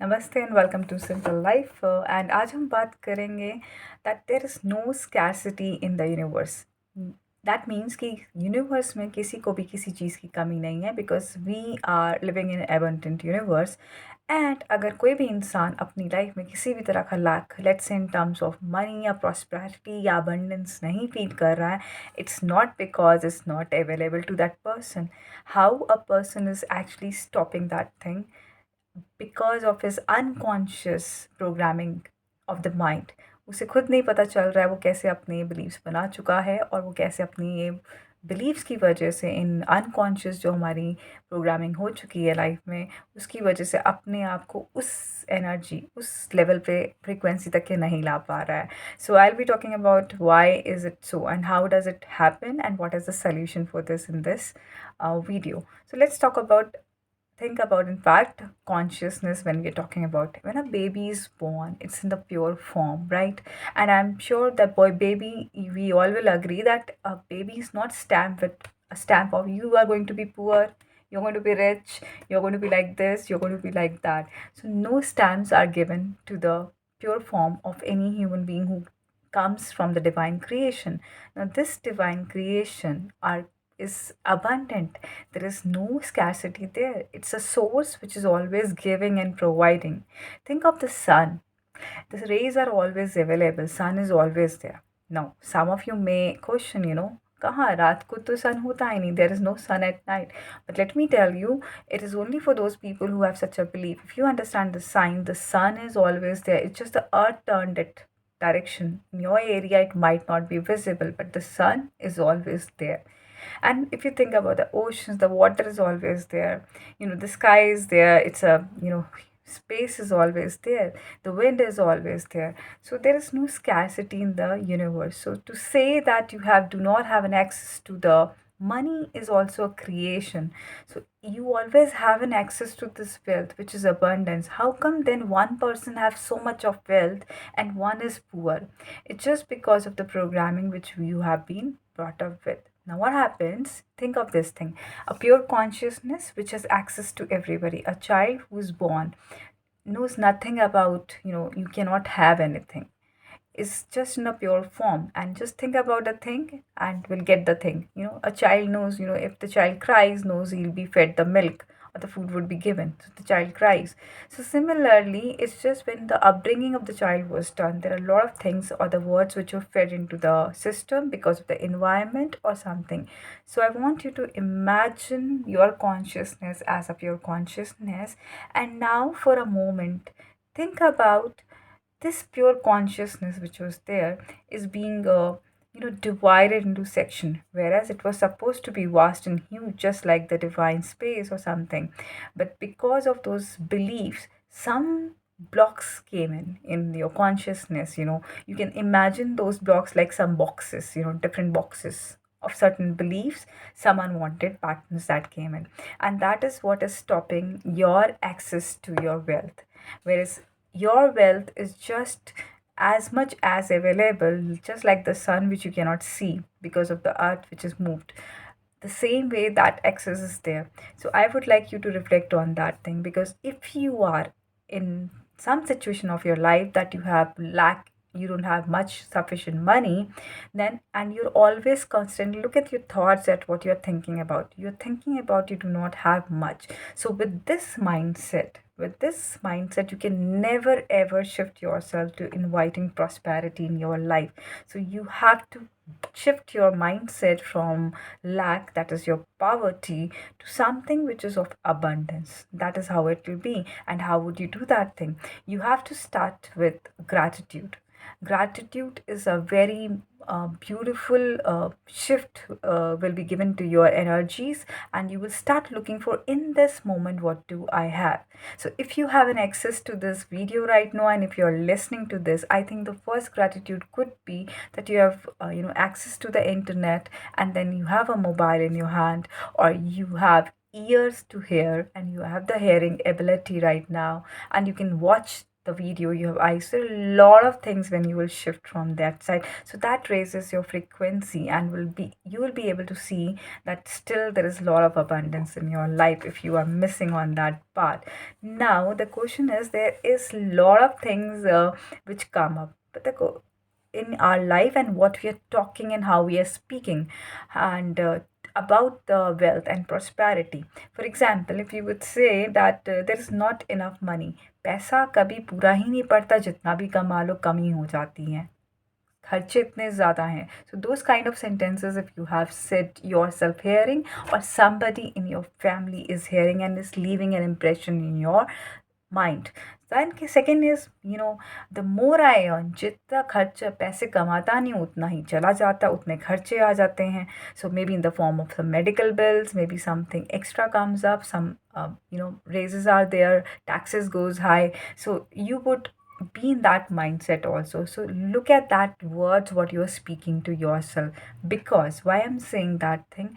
नमस्ते and welcome to simple life and आज हम बात करेंगे that there is no scarcity in the universe. That means कि यूनिवर्स में किसी को भी किसी चीज़ की कमी नहीं है because we are living in abundant universe. And अगर कोई भी इंसान अपनी लाइफ में किसी भी तरह का lack let's in terms of money या प्रॉस्पेरिटी या अबंडेंस नहीं फील कर रहा है, it's not because it's not available to that person. How a person is actually stopping that thing because of his unconscious programming of the mind. उसे खुद नहीं पता चल रहा है वो कैसे अपने बिलीव्स बना चुका है और वो कैसे अपनी ये बिलीव्स की वजह से इन अनकॉन्शियस जो हमारी प्रोग्रामिंग हो चुकी है लाइफ में, उसकी वजह से अपने आप को उस एनर्जी उस लेवल पे फ्रीक्वेंसी तक के नहीं ला पा रहा है। So I will be talking about why is it so and how does it happen and what is the solution for this in this video. So let's talk about think about in fact consciousness. When we're talking about when a baby is born, it's in the pure form, right? And I'm sure that boy baby, we all will agree that a baby is not stamped with a stamp of you are going to be poor, you're going to be rich, you're going to be like this, you're going to be like that. So no stamps are given to the pure form of any human being who comes from the divine creation. Now this divine creation are is abundant. There is no scarcity there. It's a source which is always giving and providing. Think of the sun. The rays are always available. Sun is always there. Now, some of you may question, कहाँ रात को तो sun होता ही नहीं. There is no sun at night. But let me tell you, it is only for those people who have such a belief. If you understand the sign, the sun is always there. It's just the earth turned it direction. In your area, it might not be visible, but the sun is always there. And if you think about the oceans, the water is always there. The sky is there. It's space is always there. The wind is always there. So there is no scarcity in the universe. So to say that you do not have an access to the money is also a creation. So you always have an access to this wealth, which is abundance. How come then one person has so much of wealth and one is poor? It's just because of the programming which you have been brought up with. Now, what happens? Think of this thing, a pure consciousness which has access to everybody. A child who is born knows nothing about, you cannot have anything. It's just in a pure form. And just think about a thing and we'll get the thing. A child knows, if the child cries, knows he'll be fed the milk or the food would be given. So the child cries. So similarly, it's just when the upbringing of the child was done, there are a lot of things or the words which were fed into the system because of the environment or something. So I want you to imagine your consciousness as a pure consciousness. And now for a moment, think about this pure consciousness which was there is being divided into section, whereas it was supposed to be vast and huge just like the divine space or something. But because of those beliefs, some blocks came in your consciousness. You can imagine those blocks like some boxes, different boxes of certain beliefs, some unwanted patterns that came in, and that is what is stopping your access to your wealth. Whereas your wealth is just as much as available, just like the sun, which you cannot see because of the earth which is moved. The same way that access is there. So I would like you to reflect on that thing, because if you are in some situation of your life that you don't have much sufficient money, then and you're always constantly look at your thoughts at what you're thinking about you do not have much. So with this mindset you can never ever shift yourself to inviting prosperity in your life. So you have to shift your mindset from lack, that is your poverty, to something which is of abundance. That is how it will be. And how would you do that thing? You have to start with gratitude. Gratitude is a very beautiful shift will be given to your energies, and you will start looking for in this moment what do I have. So if you have an access to this video right now and if you're listening to this, I think the first gratitude could be that you have access to the internet, and then you have a mobile in your hand, or you have ears to hear and you have the hearing ability right now, and you can watch the video you have eyes. So a lot of things when you will shift from that side. So that raises your frequency and you will be able to see that still there is a lot of abundance in your life if you are missing on that part. Now the question is, there is a lot of things which come up. But in our life and what we are talking and how we are speaking and about the wealth and prosperity. For example, if you would say that there is not enough money, पैसा कभी पूरा ही नहीं पड़ता, जितना भी कमा लो कमी हो जाती है, खर्चे इतने ज़्यादा हैं. So those kind of sentences, if you have said yourself hearing, or somebody in your family is hearing and is leaving an impression in your mind. Then second is, the more I earn, जितना खर्च पैसे कमाता नहीं उतना ही चला जाता, उतने खर्चे आ जाते हैं. So maybe in the form of some medical bills, maybe something extra comes up, some raises are there, taxes goes high. So you would be in that mindset also. So look at that words what you are speaking to yourself. Because why I'm saying that thing,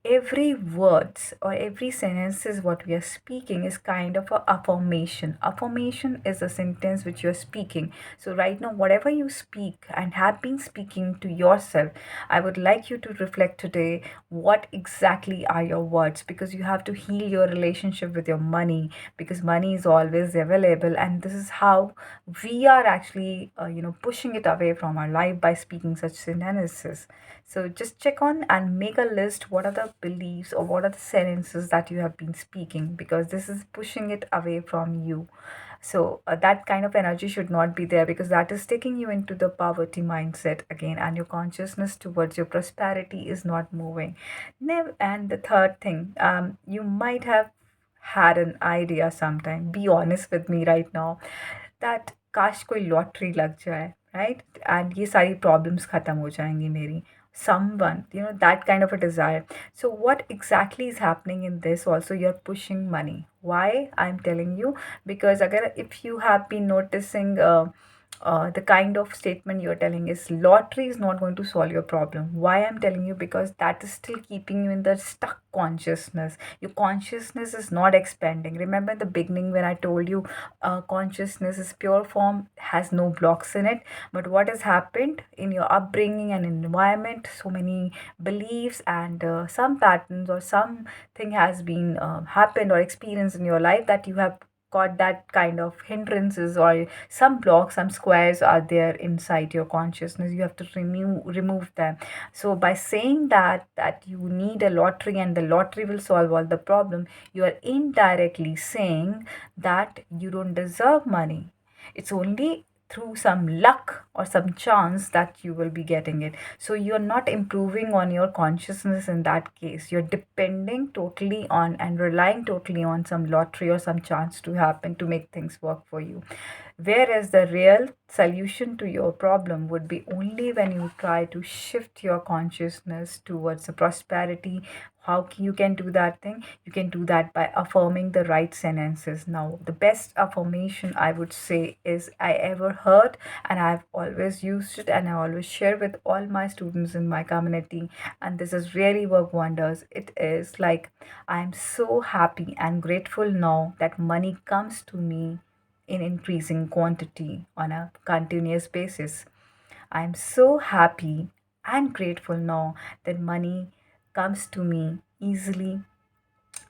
every words or every sentence is what we are speaking is kind of a affirmation is a sentence which you're speaking. So right now whatever you speak and have been speaking to yourself, I would like you to reflect today what exactly are your words, because you have to heal your relationship with your money, because money is always available, and this is how we are actually pushing it away from our life by speaking such sentences. So just check on and make a list what are the beliefs or what are the sentences that you have been speaking, because this is pushing it away from you. So that kind of energy should not be there, because that is taking you into the poverty mindset again, and your consciousness towards your prosperity is not moving. And the third thing, you might have had an idea sometime. Be honest with me right now that काश कोई lottery लग जाए, right? And ये सारी problems खत्म हो जाएंगी मेरी. Someone, that kind of a desire. So what exactly is happening in this? Also, you're pushing money. Why I'm telling you? Because agar if you have been noticing the kind of statement you're telling is lottery is not going to solve your problem. Why I'm telling you? Because that is still keeping you in the stuck consciousness. Your consciousness is not expanding. Remember in the beginning when I told you consciousness is pure form, has no blocks in it. But what has happened in your upbringing and environment, so many beliefs and some patterns or something has been happened or experienced in your life that you have got that kind of hindrances, or some blocks, some squares are there inside your consciousness. You have to remove them. So by saying that you need a lottery and the lottery will solve all the problem, you are indirectly saying that you don't deserve money. It's only through some luck or some chance that you will be getting it. So you're not improving on your consciousness in that case. You're depending totally on and relying totally on some lottery or some chance to happen to make things work for you. Whereas the real solution to your problem would be only when you try to shift your consciousness towards the prosperity. You can do that thing? You can do that by affirming the right sentences. Now, the best affirmation I would say is I ever heard, and I've always used it, and I always share with all my students in my community, and this has really worked wonders. It is like, I'm so happy and grateful now that money comes to me in increasing quantity on a continuous basis. I'm so happy and grateful now that money comes to me easily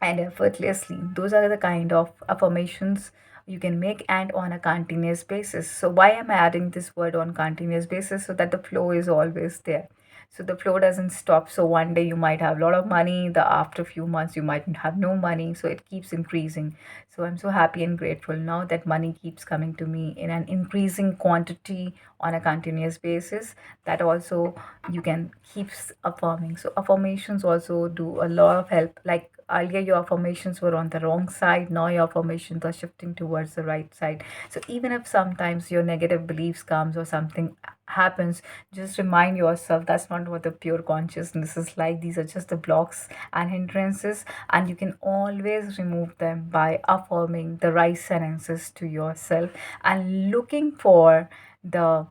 and effortlessly. Those are the kind of affirmations you can make, and on a continuous basis. So why am I adding this word on continuous basis? So that the flow is always there. So the flow doesn't stop. So one day you might have a lot of money, the after few months you might have no money. So it keeps increasing. So I'm so happy and grateful now that money keeps coming to me in an increasing quantity on a continuous basis. That also you can keep affirming. So affirmations also do a lot of help. Like earlier your affirmations were on the wrong side, now your affirmations are shifting towards the right side. So even if sometimes your negative beliefs comes or something happens, just remind yourself that's not what the pure consciousness is like. These are just the blocks and hindrances, and you can always remove them by affirming the right sentences to yourself and looking for the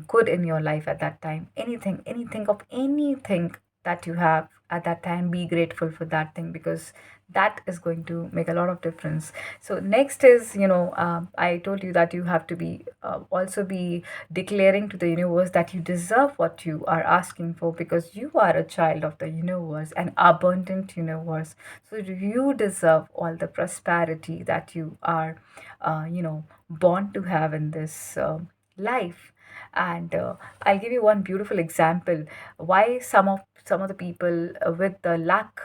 good in your life at that time. Anything of anything that you have at that time, be grateful for that thing, because That is going to make a lot of difference. So next is, I told you that you have to be also be declaring to the universe that you deserve what you are asking for, because you are a child of the universe, an abundant universe. So you deserve all the prosperity that you are born to have in this life. And I'll give you one beautiful example why some of the people with the lack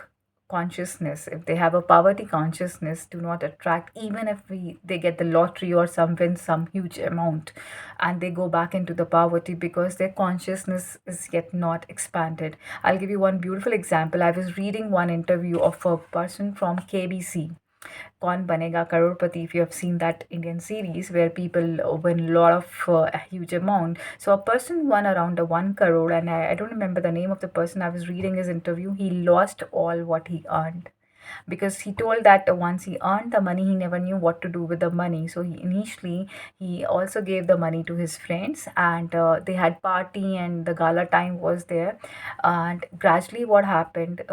consciousness, if they have a poverty consciousness, do not attract, even if they get the lottery or some win some huge amount, and they go back into the poverty because their consciousness is yet not expanded. I'll give you one beautiful example. I was reading one interview of a person from KBC, Kaun Banega Crorepati, if you have seen that Indian series where people win a lot of a huge amount. So a person won around a 1 crore, and I don't remember the name of the person. I was reading his interview. He lost all what he earned because he told that once he earned the money, he never knew what to do with the money. So he also gave the money to his friends, and they had party and the gala time was there. And gradually what happened,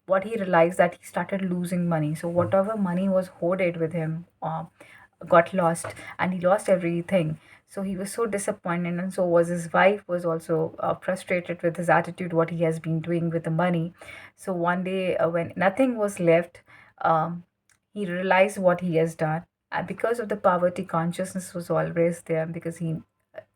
what he realized, that he started losing money. So whatever money was hoarded with him got lost, and he lost everything. So he was so disappointed, and so was his wife, was also frustrated with his attitude, what he has been doing with the money. So one day, when nothing was left, he realized what he has done. And because of the poverty consciousness was always there, because he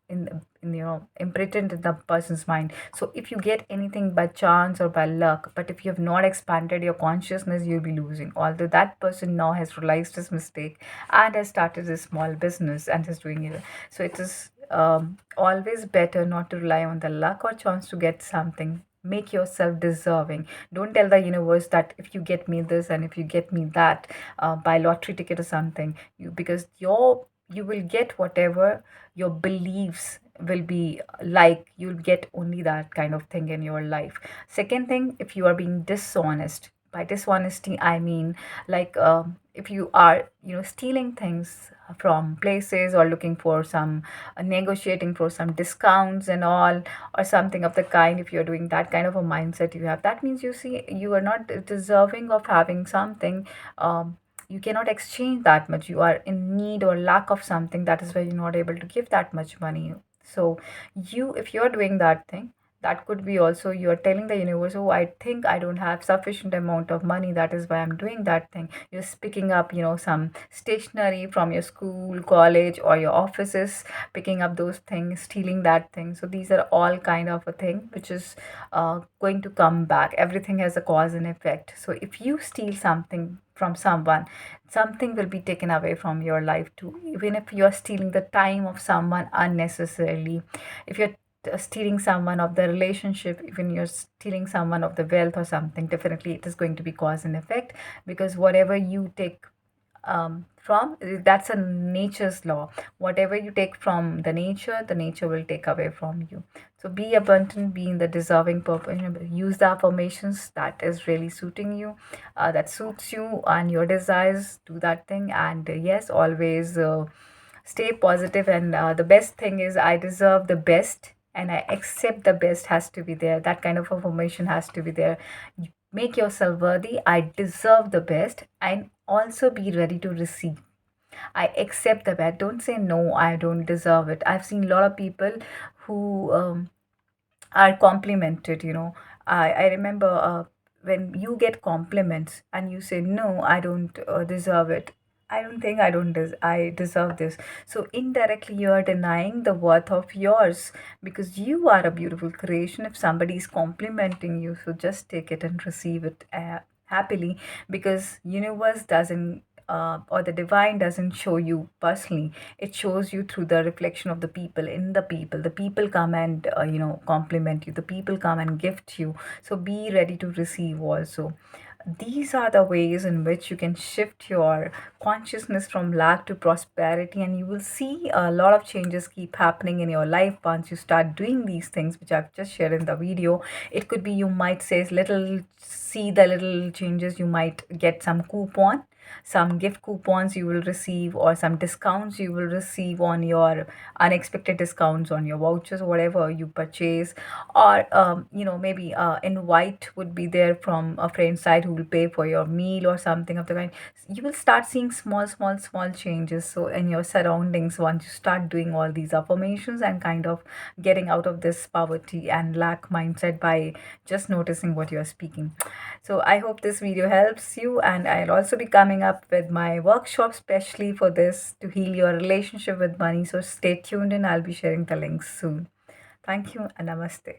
imprinted in the person's mind. So if you get anything by chance or by luck, but if you have not expanded your consciousness, you'll be losing. Although that person now has realized his mistake and has started a small business and is doing it. So it is always better not to rely on the luck or chance to get something. Make yourself deserving. Don't tell the universe that if you get me this and if you get me that, buy lottery ticket or something, because you will get whatever your beliefs will be like. You'll get only that kind of thing in your life. Second thing, if you are being dishonest, by dishonesty I mean, like, if you are stealing things from places, or looking for some negotiating for some discounts and all, or something of the kind, if you're doing that kind of a mindset you have, that means, you see, you are not deserving of having something. You cannot exchange that much. You are in need or lack of something, that is why you're not able to give that much money. So if you're doing that thing, that could be also you're telling the universe, oh, I think I don't have sufficient amount of money, that is why I'm doing that thing. You're picking up some stationery from your school, college, or your offices, picking up those things, stealing that thing. So these are all kind of a thing which is going to come back. Everything has a cause and effect. So if you steal something from someone, something will be taken away from your life too. Even if you're stealing the time of someone unnecessarily, if you're stealing someone of the relationship, even you're stealing someone of the wealth or something, definitely it is going to be cause and effect. Because whatever you take from, that's a nature's law. Whatever you take from the nature will take away from you. So be abundant, be in the deserving purpose. Use the affirmations that is really suiting you, that suits you and your desires. Do that thing. And yes, always stay positive. And the best thing is, I deserve the best and I accept the best has to be there. That kind of affirmation has to be there. Make yourself worthy. I deserve the best, and also be ready to receive. I accept the best. Don't say no, I don't deserve it. I've seen a lot of people who are complimented. I remember, when you get compliments and you say, no, I don't deserve it. I don't think I deserve this. So indirectly you are denying the worth of yours, because you are a beautiful creation. If somebody is complimenting you, so just take it and receive it happily. Because universe doesn't, or the divine doesn't show you personally. It shows you through the reflection of the people. In the people come and compliment you, the people come and gift you. So be ready to receive also. These are the ways in which you can shift your consciousness from lack to prosperity, and you will see a lot of changes keep happening in your life once you start doing these things which I've just shared in the video. It could be, you might say, little, see the little changes. You might get some coupon some gift coupons you will receive, or some discounts you will receive on your unexpected discounts on your vouchers, whatever you purchase. Or maybe invite would be there from a friend's side who will pay for your meal or something of the kind. You will start seeing small changes so in your surroundings once you start doing all these affirmations, and kind of getting out of this poverty and lack mindset by just noticing what you're speaking. So I hope this video helps you, and I'll also be coming up with my workshop specially for this, to heal your relationship with money. So stay tuned, and I'll be sharing the links soon. Thank you and namaste.